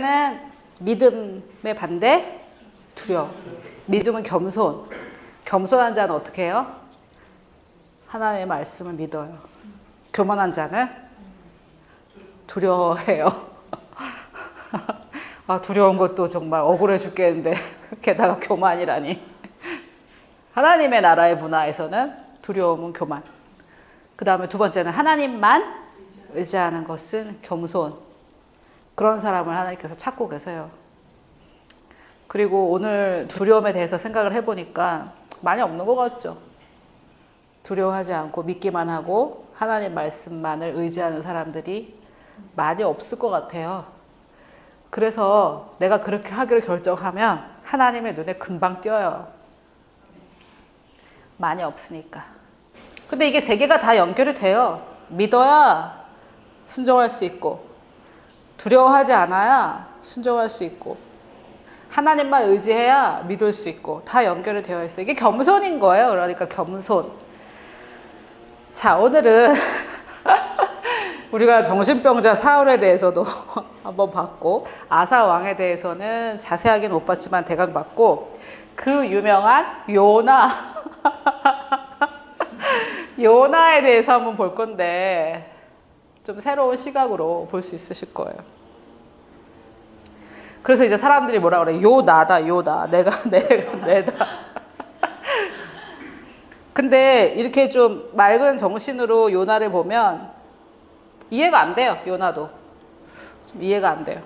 번째는 믿음의 반대, 두려움. 믿음은 겸손. 겸손한 자는 어떻게 해요? 하나님의 말씀을 믿어요. 교만한 자는 두려워해요. 아, 두려운 것도 정말 억울해 죽겠는데 게다가 교만이라니. 하나님의 나라의 문화에서는 두려움은 교만. 그 다음에 두 번째는 하나님만 의지하는 것은 겸손. 그런 사람을 하나님께서 찾고 계세요. 그리고 오늘 두려움에 대해서 생각을 해보니까 많이 없는 것 같죠. 두려워하지 않고 믿기만 하고 하나님 말씀만을 의지하는 사람들이 많이 없을 것 같아요. 그래서 내가 그렇게 하기로 결정하면 하나님의 눈에 금방 띄어요. 많이 없으니까. 근데 이게 세 개가 다 연결이 돼요. 믿어야 순종할 수 있고, 두려워하지 않아야 순종할 수 있고, 하나님만 의지해야 믿을 수 있고, 다 연결이 되어 있어요. 이게 겸손인 거예요. 그러니까 겸손. 자, 오늘은 우리가 정신병자 사울에 대해서도 한번 봤고, 아사 왕에 대해서는 자세하게는 못 봤지만 대강 봤고, 그 유명한 요나에 대해서 한번 볼 건데 좀 새로운 시각으로 볼 수 있으실 거예요. 그래서 이제 사람들이 뭐라 그래? 요나다, 요나. 내다. 근데 이렇게 좀 맑은 정신으로 요나를 보면 이해가 안 돼요. 요나도. 좀 이해가 안 돼요.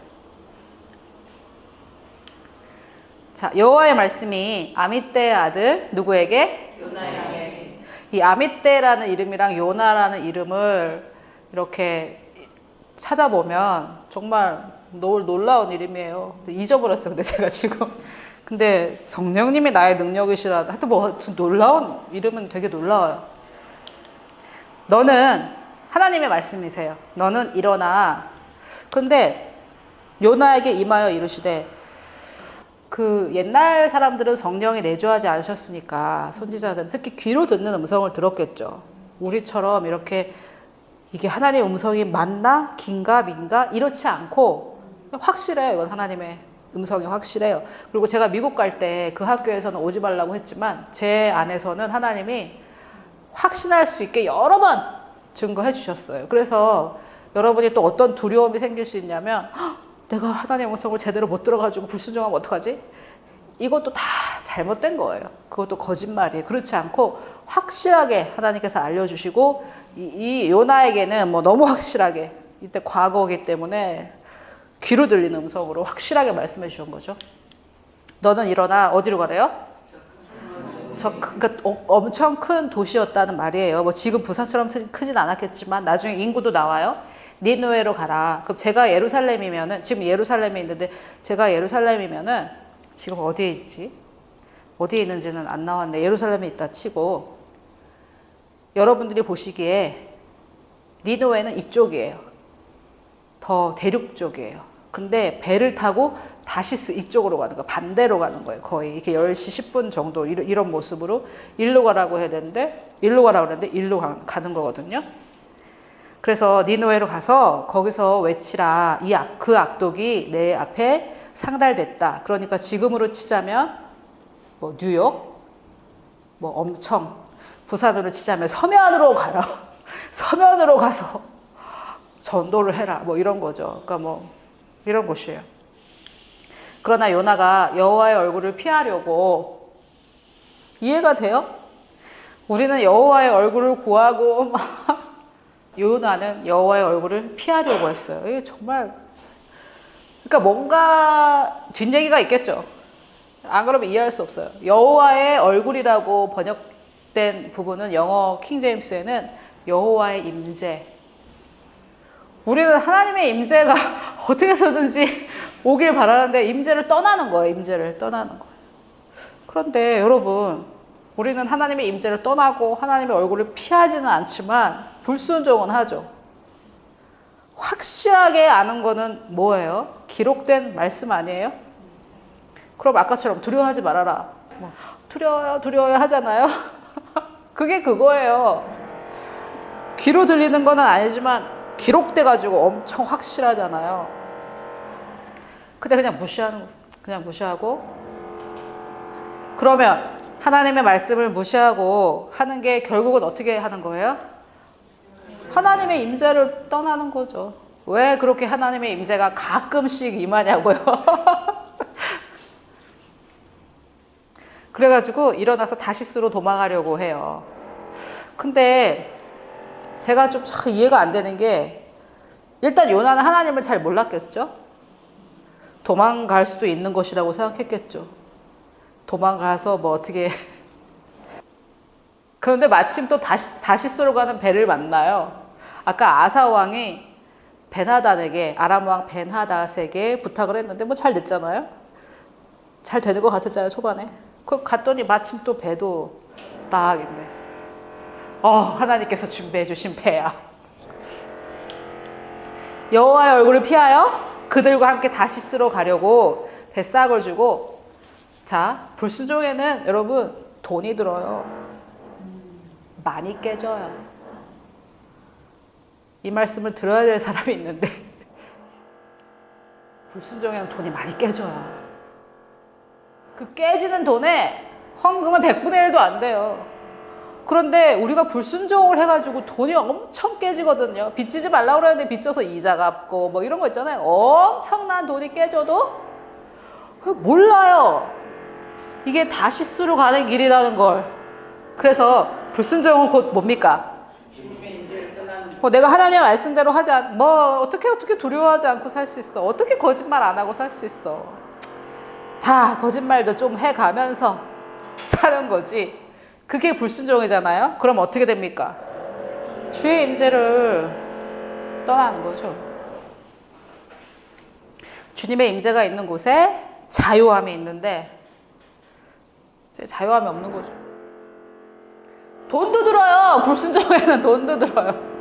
자, 여호와의 말씀이 아미떼의 아들 누구에게? 요나에게. 이 아미떼라는 이름이랑 요나라는 이름을 이렇게 찾아보면 정말 놀라운 이름이에요. 잊어버렸어요. 근데 제가 지금. 근데 성령님이 나의 능력이시라. 하여튼 뭐 놀라운 이름은 되게 놀라워요. 너는 하나님의 말씀이세요. 너는 일어나. 근데 요나에게 임하여 이르시되, 그 옛날 사람들은 성령이 내주하지 않으셨으니까 선지자들은 특히 귀로 듣는 음성을 들었겠죠. 우리처럼 이렇게 이게 하나님의 음성이 맞나? 긴가? 민가? 이렇지 않고 확실해요. 이건 하나님의 음성이 확실해요. 그리고 제가 미국 갈 때 그 학교에서는 오지 말라고 했지만 제 안에서는 하나님이 확신할 수 있게 여러 번 증거해 주셨어요. 그래서 여러분이 또 어떤 두려움이 생길 수 있냐면, 내가 하나님의 음성을 제대로 못 들어가지고 불순종하면 어떡하지? 이것도 다 잘못된 거예요. 그것도 거짓말이에요. 그렇지 않고 확실하게 하나님께서 알려주시고, 이 요나에게는 뭐 너무 확실하게, 이때 과거이기 때문에 귀로 들리는 음성으로 확실하게 말씀해 주신 거죠. 너는 일어나. 어디로 가래요? 그러니까 엄청 큰 도시였다는 말이에요. 뭐 지금 부산처럼 크진 않았겠지만 나중에 인구도 나와요. 니느웨로 가라. 그럼 제가 예루살렘이면은, 지금 예루살렘에 있는데 제가 예루살렘이면은, 지금 어디에 있지? 어디에 있는지는 안 나왔네. 예루살렘에 있다 치고, 여러분들이 보시기에 니느웨는 이쪽이에요. 더 대륙 쪽이에요. 근데 배를 타고 다시스 이쪽으로 가는 거예요. 반대로 가는 거예요. 거의 이렇게 10시 10분 정도 이런 모습으로 일로 가라고 해야 되는데, 일로 가라고 그랬는데 일로 가는 거거든요. 그래서 니느웨로 가서 거기서 외치라. 그 악독이 내 앞에 상달됐다. 그러니까 지금으로 치자면 뭐 뉴욕, 뭐 엄청, 부산으로 치자면 서면으로 가라. 서면으로 가서 전도를 해라. 뭐 이런 거죠. 그러니까 뭐 이런 곳이에요. 그러나 요나가 여호와의 얼굴을 피하려고, 이해가 돼요? 우리는 여호와의 얼굴을 구하고 막, 요나는 여호와의 얼굴을 피하려고 했어요. 이게 정말, 그러니까 뭔가 뒷얘기가 있겠죠. 안 그러면 이해할 수 없어요. 여호와의 얼굴이라고 번역된 부분은 영어 킹제임스에는 여호와의 임재. 우리는 하나님의 임재가 어떻게 해서든지 오길 바라는데 임재를 떠나는 거예요. 임재를 떠나는 거예요. 그런데 여러분, 우리는 하나님의 임재를 떠나고 하나님의 얼굴을 피하지는 않지만 불순종은 하죠. 확실하게 아는 거는 뭐예요? 기록된 말씀 아니에요? 그럼 아까처럼 두려워하지 말아라. 뭐, 두려워요 하잖아요. 그게 그거예요. 귀로 들리는 건 아니지만 기록돼가지고 엄청 확실하잖아요. 근데 그냥 무시하고 그러면 하나님의 말씀을 무시하고 하는 게 결국은 어떻게 하는 거예요? 하나님의 임재를 떠나는 거죠. 왜 그렇게 하나님의 임재가 가끔씩 임하냐고요. 그래가지고 일어나서 다시스로 도망가려고 해요. 근데 제가 좀 잘 이해가 안 되는 게 일단 요나는 하나님을 잘 몰랐겠죠? 도망갈 수도 있는 것이라고 생각했겠죠. 도망가서 뭐 어떻게 그런데 마침 또 다시스로 가는 배를 만나요. 아까 아사 왕이 벤하닷에게 아람 왕 벤하닷에게 부탁을 했는데 뭐 잘 됐잖아요. 잘 되는 것 같았잖아요 초반에. 그 갔더니 마침 또 배도 딱 있네. 하나님께서 준비해 주신 배야. 여호와의 얼굴을 피하여 그들과 함께 다시스로 가려고 뱃삭을 주고 자 불순종에는 여러분 돈이 들어요. 많이 깨져요. 이 말씀을 들어야 될 사람이 있는데 불순종에는 돈이 많이 깨져요. 그 깨지는 돈에 헌금은 100분의 1도 안 돼요. 그런데 우리가 불순종을 해가지고 돈이 엄청 깨지거든요. 빚지지 말라고 그러는데 빚져서 이자 갚고 뭐 이런 거 있잖아요. 엄청난 돈이 깨져도 몰라요. 이게 다시스로 가는 길이라는 걸. 그래서 불순종은 곧 뭡니까? 내가 하나님의 말씀대로 하지 어떻게 두려워하지 않고 살 수 있어. 어떻게 거짓말 안 하고 살 수 있어. 다 거짓말도 좀 해가면서 사는 거지. 그게 불순종이잖아요. 그럼 어떻게 됩니까? 주의 임재를 떠나는 거죠. 주님의 임재가 있는 곳에 자유함이 있는데 자유함이 없는 거죠. 돈도 들어요. 불순종에는 돈도 들어요.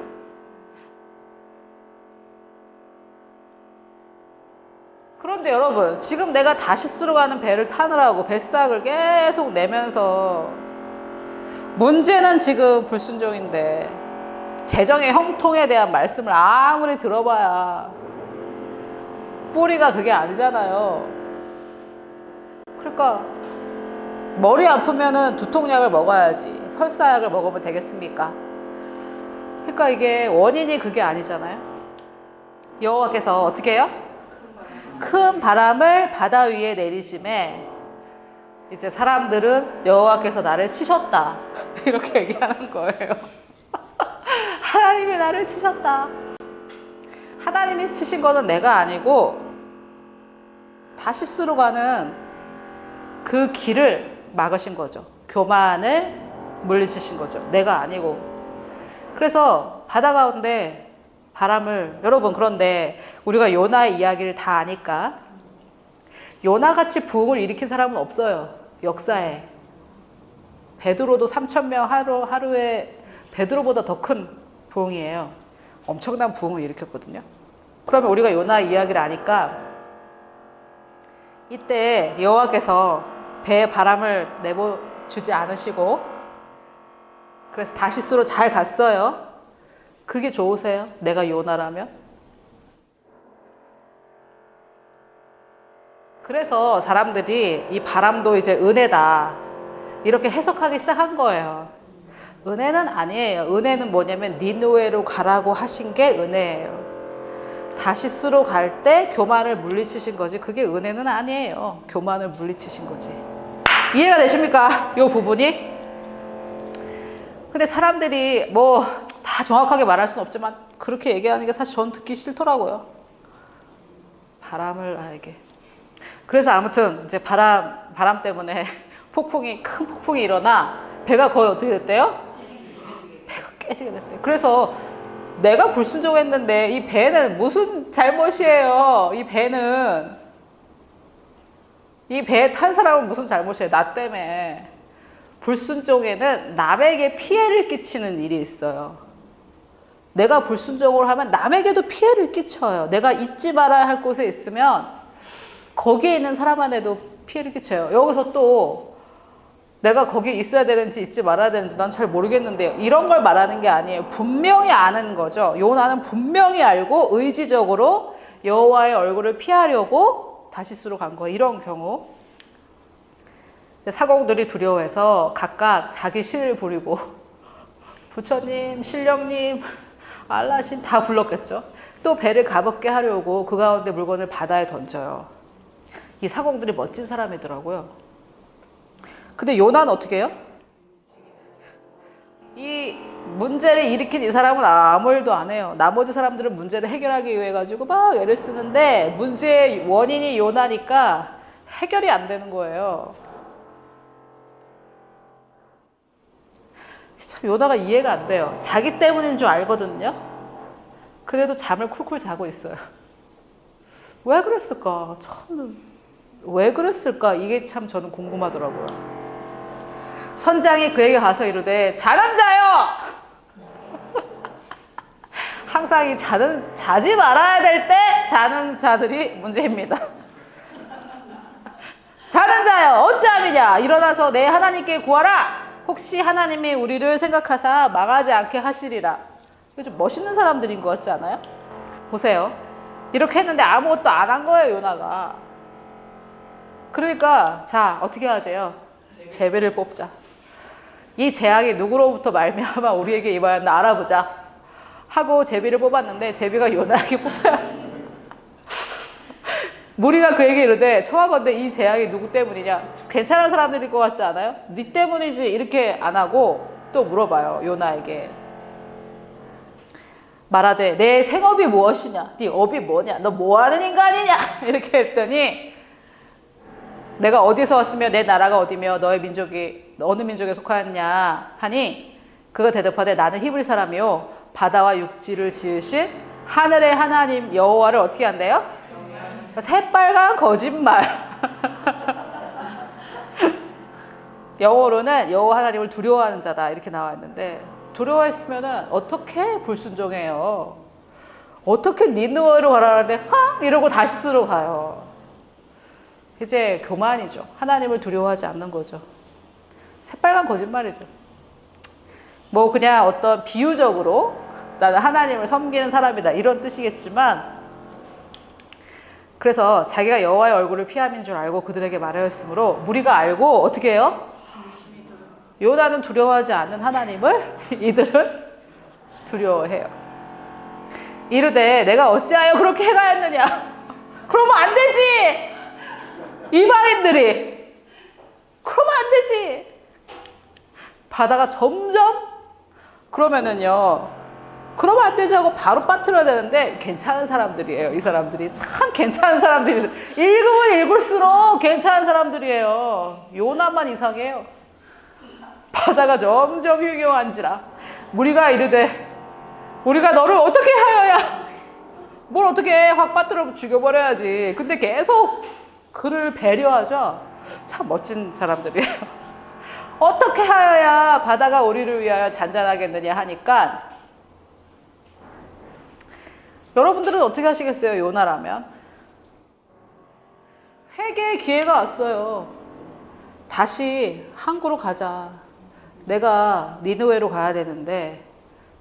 그런데 여러분 지금 내가 다시스로 가는 배를 타느라고 뱃삭을 계속 내면서 문제는 지금 불순종인데 재정의 형통에 대한 말씀을 아무리 들어봐야 뿌리가 그게 아니잖아요. 그러니까 머리 아프면은 두통약을 먹어야지 설사약을 먹으면 되겠습니까? 그러니까 이게 원인이 그게 아니잖아요. 여호와께서 어떻게 해요? 큰 바람을 바다 위에 내리심에 이제 사람들은 여호와께서 나를 치셨다 이렇게 얘기하는 거예요. 하나님이 나를 치셨다. 하나님이 치신 거는 내가 아니고 다시스로 가는 그 길을 막으신 거죠. 교만을 물리치신 거죠. 내가 아니고. 그래서 바다 가운데 바람을 여러분 그런데 우리가 요나의 이야기를 다 아니까 요나같이 부흥을 일으킨 사람은 없어요. 역사에. 베드로도 3,000명 하루에 베드로보다 더 큰 부흥이에요. 엄청난 부흥을 일으켰거든요. 그러면 우리가 요나의 이야기를 아니까 이때 여호와께서 배에 바람을 내보주지 않으시고 그래서 다시스로 잘 갔어요. 그게 좋으세요? 내가 요나라면? 그래서 사람들이 이 바람도 이제 은혜다 이렇게 해석하기 시작한 거예요. 은혜는 아니에요. 은혜는 뭐냐면 니느웨로 가라고 하신 게 은혜예요. 다시스로 갈 때 교만을 물리치신 거지 그게 은혜는 아니에요. 교만을 물리치신 거지. 이해가 되십니까? 이 부분이? 근데 사람들이 다 정확하게 말할 수는 없지만 그렇게 얘기하는 게 사실 전 듣기 싫더라고요. 바람을 알게. 그래서 아무튼 이제 바람 때문에 큰 폭풍이 일어나 배가 거의 어떻게 됐대요? 배가 깨지게 됐대요. 그래서 내가 불순종했는데 이 배는 무슨 잘못이에요? 이 배에 탄 사람은 무슨 잘못이에요? 나 때문에. 불순종에는 남에게 피해를 끼치는 일이 있어요. 내가 불순종을 하면 남에게도 피해를 끼쳐요. 내가 잊지 말아야 할 곳에 있으면 거기에 있는 사람한테도 피해를 끼쳐요. 여기서 또 내가 거기 있어야 되는지 잊지 말아야 되는지 난 잘 모르겠는데요. 이런 걸 말하는 게 아니에요. 분명히 아는 거죠. 요나는 분명히 알고 의지적으로 여호와의 얼굴을 피하려고 다시스로 간 거예요. 이런 경우. 사공들이 두려워해서 각각 자기 신을 부리고 부처님, 신령님, 알라신 다 불렀겠죠. 또 배를 가볍게 하려고 그 가운데 물건을 바다에 던져요. 이 사공들이 멋진 사람이더라고요. 근데 요나는 어떻게 해요? 이 문제를 일으킨 이 사람은 아무 일도 안 해요. 나머지 사람들은 문제를 해결하기 위해 가지고 막 애를 쓰는데 문제의 원인이 요나니까 해결이 안 되는 거예요. 참 요나가 이해가 안 돼요. 자기 때문인 줄 알거든요. 그래도 잠을 쿨쿨 자고 있어요. 왜 그랬을까? 참, 왜 그랬을까? 이게 참 저는 궁금하더라고요. 선장이 그에게 가서 이르되 자는 자여! 항상 이 자지 말아야 될 때 자는 자들이 문제입니다. 자는 자여 어찌함이냐? 일어나서 내 하나님께 구하라. 혹시 하나님이 우리를 생각하사 망하지 않게 하시리라. 이게 좀 멋있는 사람들인 것 같지 않아요? 보세요. 이렇게 했는데 아무것도 안 한 거예요, 요나가. 그러니까 자 어떻게 하세요? 제비를 뽑자. 이 재앙이 누구로부터 말미암아 우리에게 임하였나 알아보자 하고 제비를 뽑았는데 제비가 요나에게 뽑혀요. 무리가 그에게 이르되 청하건대 이 재앙이 누구 때문이냐? 괜찮은 사람들일 것 같지 않아요? 네 때문이지 이렇게 안 하고 또 물어봐요. 요나에게. 말하되 내 생업이 무엇이냐? 네 업이 뭐냐? 너 뭐하는 인간이냐? 이렇게 했더니 내가 어디서 왔으며 내 나라가 어디며 너의 민족이 어느 민족에 속하였냐 하니 그가 대답하되 나는 히브리 사람이요 바다와 육지를 지으신 하늘의 하나님 여호와를 어떻게 한대요? 새빨간 거짓말. 영어로는 여호와 하나님을 두려워하는 자다 이렇게 나와 있는데 두려워했으면 어떻게 불순종해요? 어떻게 니느웨로 가라는데 이러고 다시스로 가요. 이제 교만이죠. 하나님을 두려워하지 않는 거죠. 새빨간 거짓말이죠. 뭐 그냥 어떤 비유적으로 나는 하나님을 섬기는 사람이다 이런 뜻이겠지만 그래서 자기가 여호와의 얼굴을 피함인 줄 알고 그들에게 말하였으므로 무리가 알고 어떻게 해요? 요나는 두려워하지 않는 하나님을 이들은 두려워해요. 이르되 내가 어찌하여 그렇게 행하였느냐? 그러면 안 되지! 이방인들이 그러면 안 되지. 바다가 점점 그러면은요 그러면 안 되지 하고 바로 빠뜨려야 되는데 괜찮은 사람들이에요. 이 사람들이 참 괜찮은 사람들이 읽으면 읽을수록 괜찮은 사람들이에요. 요나만 이상해요. 바다가 점점 흉흉한지라 무리가 이르되 우리가 너를 어떻게 하여야 뭘 어떻게 해? 확 빠뜨려 죽여버려야지. 근데 계속 그를 배려하죠. 참 멋진 사람들이에요. 어떻게 하여야 바다가 우리를 위하여 잔잔하겠느냐 하니까 여러분들은 어떻게 하시겠어요? 요나라면 회개의 기회가 왔어요. 다시 항구로 가자. 내가 니느웨로 가야 되는데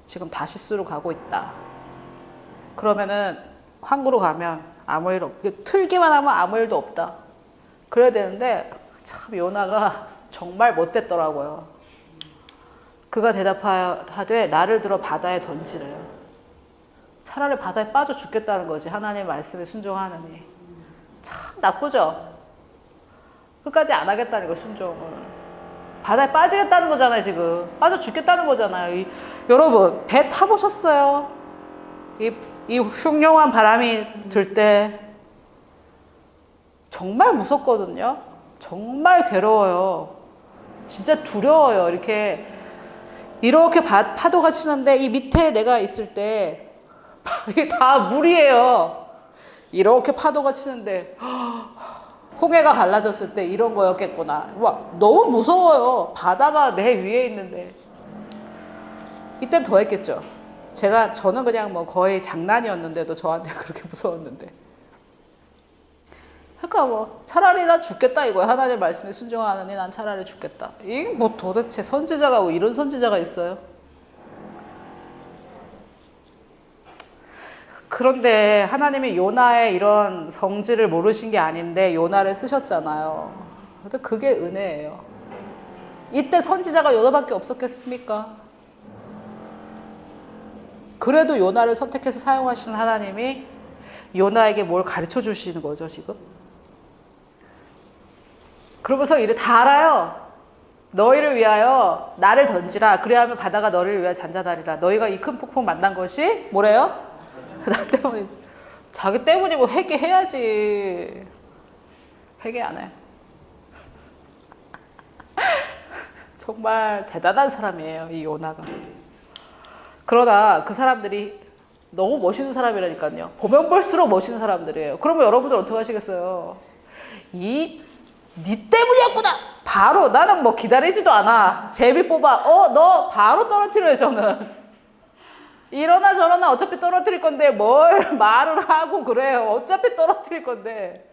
지금 다시스로 가고 있다. 그러면은 항구로 가면 아무 일 없고 틀기만 하면 아무 일도 없다. 그래야 되는데 참 요나가 정말 못됐더라고요. 그가 대답하되 나를 들어 바다에 던지래요. 차라리 바다에 빠져 죽겠다는 거지. 하나님의 말씀에 순종하느니. 참 나쁘죠? 끝까지 안 하겠다는 거 순종을. 바다에 빠지겠다는 거잖아요 지금. 빠져 죽겠다는 거잖아요. 여러분 배 타보셨어요? 이 흉흉한 바람이 들 때 정말 무섭거든요. 정말 괴로워요. 진짜 두려워요. 이렇게 파도가 치는데 이 밑에 내가 있을 때 이게 다 물이에요. 이렇게 파도가 치는데 홍해가 갈라졌을 때 이런 거였겠구나. 와, 너무 무서워요. 바다가 내 위에 있는데. 이땐 더 했겠죠. 저는 그냥 뭐 거의 장난이었는데도 저한테 그렇게 무서웠는데. 그러니까 뭐 차라리 난 죽겠다 이거야. 하나님 말씀에 순종하느니 난 차라리 죽겠다. 이게 뭐 도대체 선지자가 뭐 이런 선지자가 있어요? 그런데 하나님이 요나의 이런 성질을 모르신 게 아닌데 요나를 쓰셨잖아요. 근데 그게 은혜예요. 이때 선지자가 요나밖에 없었겠습니까? 그래도 요나를 선택해서 사용하시는 하나님이 요나에게 뭘 가르쳐 주시는 거죠, 지금? 그러면서 이를 다 알아요. 너희를 위하여 나를 던지라. 그래야하면 바다가 너를 위하여 잔잔하리라. 너희가 이 큰 폭풍 만난 것이 뭐래요? 나 때문에. 자기 때문이고 회개해야지. 회개 안 해. 정말 대단한 사람이에요, 이 요나가. 그러나 그 사람들이 너무 멋있는 사람이라니까요. 보면 볼수록 멋있는 사람들이에요. 그러면 여러분들 어떻게 하시겠어요? 니 때문이었구나. 바로 나는 뭐 기다리지도 않아. 제비 뽑아. 너 바로 떨어뜨려요, 저는. 이러나 저러나 어차피 떨어뜨릴 건데 뭘 말을 하고 그래요. 어차피 떨어뜨릴 건데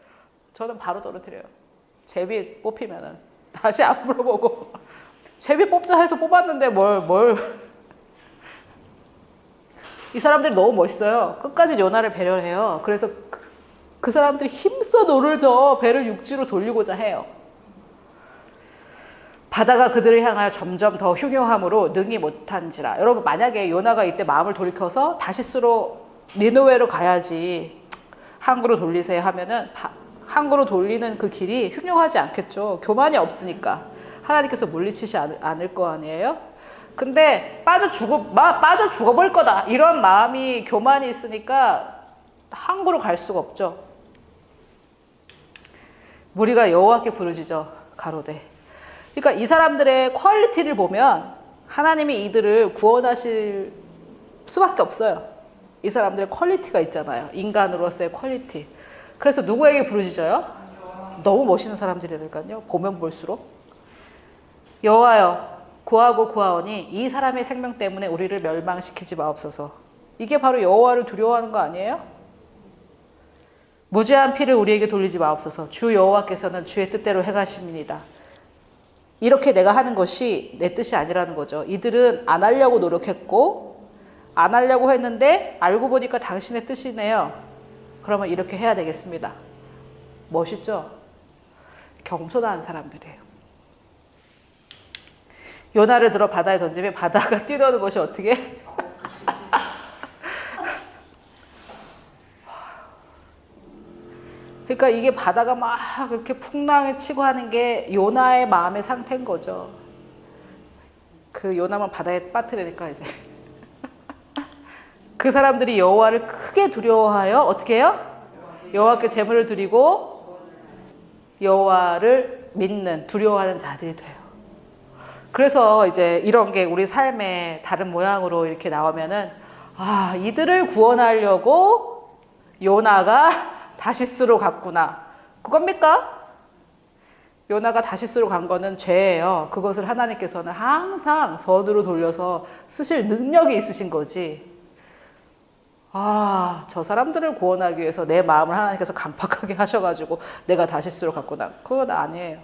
저는 바로 떨어뜨려요. 제비 뽑히면은 다시 안 물어보고 제비 뽑자 해서 뽑았는데 이 사람들이 너무 멋있어요. 끝까지 요나를 배려해요. 그래서 그 사람들이 힘써 노를 저 배를 육지로 돌리고자 해요. 바다가 그들을 향하여 점점 더 흉흉함으로 능히 못한지라. 여러분 만약에 요나가 이때 마음을 돌이켜서 다시스로 니느웨로 가야지 항구로 돌리세요 하면은 항구로 돌리는 그 길이 흉흉하지 않겠죠. 교만이 없으니까 하나님께서 물리치지 않을 거 아니에요. 근데 빠져 죽어버릴 거다 이런 마음이 교만이 있으니까 항구로 갈 수가 없죠. 무리가 여호와께 부르짖어 가로되. 그러니까 이 사람들의 퀄리티를 보면 하나님이 이들을 구원하실 수밖에 없어요. 이 사람들의 퀄리티가 있잖아요. 인간으로서의 퀄리티. 그래서 누구에게 부르짖어요? 너무 멋있는 사람들이니까요. 보면 볼수록. 여호와여 구하고 구하오니 이 사람의 생명 때문에 우리를 멸망시키지 마옵소서. 이게 바로 여호와를 두려워하는 거 아니에요? 무죄한 피를 우리에게 돌리지 마옵소서. 주 여호와께서는 주의 뜻대로 행하심이니이다. 이렇게 내가 하는 것이 내 뜻이 아니라는 거죠. 이들은 안 하려고 노력했고 안 하려고 했는데 알고 보니까 당신의 뜻이네요. 그러면 이렇게 해야 되겠습니다. 멋있죠? 겸손한 사람들이에요. 요나를 들어 바다에 던지면 바다가 뛰어오는 것이 어떻게? 그러니까 이게 바다가 막 그렇게 풍랑을 치고 하는 게 요나의 마음의 상태인 거죠. 그 요나만 바다에 빠뜨리니까 이제 그 사람들이 여호와를 크게 두려워하여 어떻게 해요? 여호와께 제물을 드리고 여호와를 믿는 두려워하는 자들이 돼요. 그래서 이제 이런 게 우리 삶의 다른 모양으로 이렇게 나오면은 이들을 구원하려고 요나가 다시스로 갔구나. 그겁니까? 요나가 다시스로 간 거는 죄예요. 그것을 하나님께서는 항상 선으로 돌려서 쓰실 능력이 있으신 거지. 저 사람들을 구원하기 위해서 내 마음을 하나님께서 강팍하게 하셔가지고 내가 다시스로 갔구나. 그건 아니에요.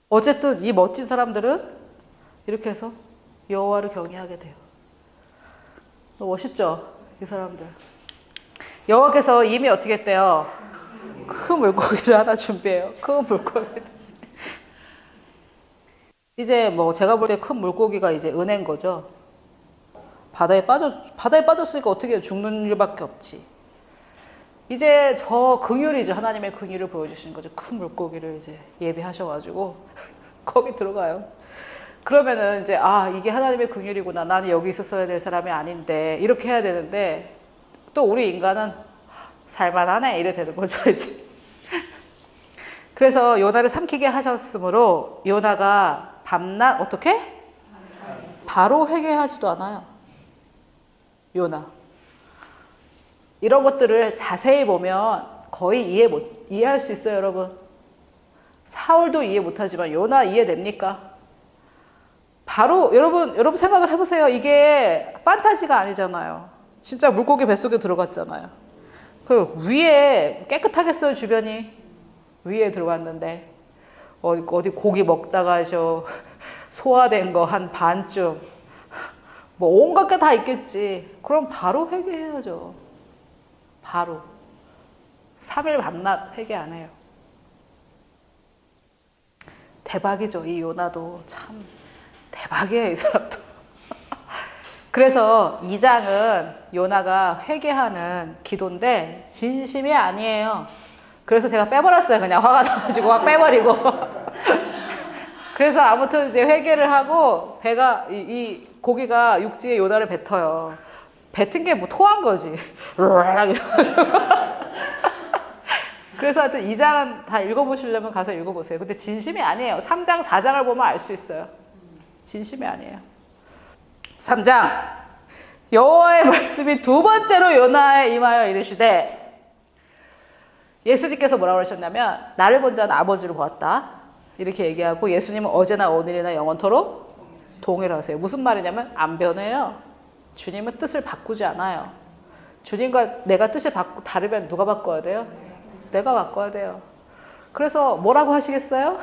어쨌든 이 멋진 사람들은 이렇게 해서 여호와를 경외하게 돼요. 너무 멋있죠? 이 사람들. 여호와께서 이미 어떻게 했대요? 큰 물고기를 하나 준비해요. 큰 물고기를. 이제 뭐 제가 볼 때 큰 물고기가 이제 은혜인 거죠. 바다에 빠졌으니까 어떻게 해요? 죽는 일밖에 없지. 이제 저 긍휼이죠. 하나님의 긍휼을 보여주시는 거죠. 큰 물고기를 이제 예비하셔가지고 거기 들어가요. 그러면은 이제 이게 하나님의 긍휼이구나. 나는 여기 있었어야 될 사람이 아닌데 이렇게 해야 되는데 또 우리 인간은 살만하네 이래 되는 거죠 이제. 그래서 요나를 삼키게 하셨으므로 요나가 밤낮 어떻게? 바로 회개하지도 않아요. 요나. 이런 것들을 자세히 보면 거의 이해할 수 있어요, 여러분. 사울도 이해 못하지만 요나 이해됩니까? 바로 여러분 생각을 해보세요. 이게 판타지가 아니잖아요. 진짜 물고기 뱃속에 들어갔잖아요. 그 위에 깨끗하겠어요, 주변이. 위에 들어갔는데 어디 고기 먹다가 소화된 거 한 반쯤 뭐 온갖 게 다 있겠지. 그럼 바로 회개해야죠. 바로. 3일 밤낮 회개 안 해요. 대박이죠. 이 요나도 참 대박이에요. 이 사람도. 그래서 2장은 요나가 회개하는 기도인데 진심이 아니에요. 그래서 제가 빼버렸어요. 그냥 화가 나가지고 막 빼버리고. 그래서 아무튼 이제 회개를 하고 배가 이 고기가 육지에 요나를 뱉어요. 뱉은 게 뭐 토한 거지. 그래서 하여튼 2장은 다 읽어보시려면 가서 읽어보세요. 근데 진심이 아니에요. 3장, 4장을 보면 알 수 있어요. 진심이 아니에요. 3장 여호와의 말씀이 두 번째로 요나에 임하여 이르시되 예수님께서 뭐라고 하셨냐면 나를 본 자는 아버지를 보았다. 이렇게 얘기하고 예수님은 어제나 오늘이나 영원토록 동일하세요. 무슨 말이냐면 안 변해요. 주님은 뜻을 바꾸지 않아요. 주님과 내가 뜻이 다르면 누가 바꿔야 돼요? 내가 바꿔야 돼요. 그래서 뭐라고 하시겠어요?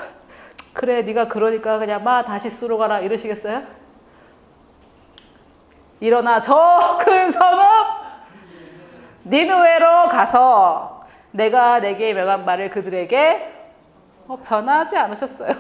그래 네가 그러니까 그냥 다시 쓰러 가라 이러시겠어요? 일어나 저 큰 성읍 니느웨로 가서 내가 내게 명한 말을 그들에게 변하지 않으셨어요.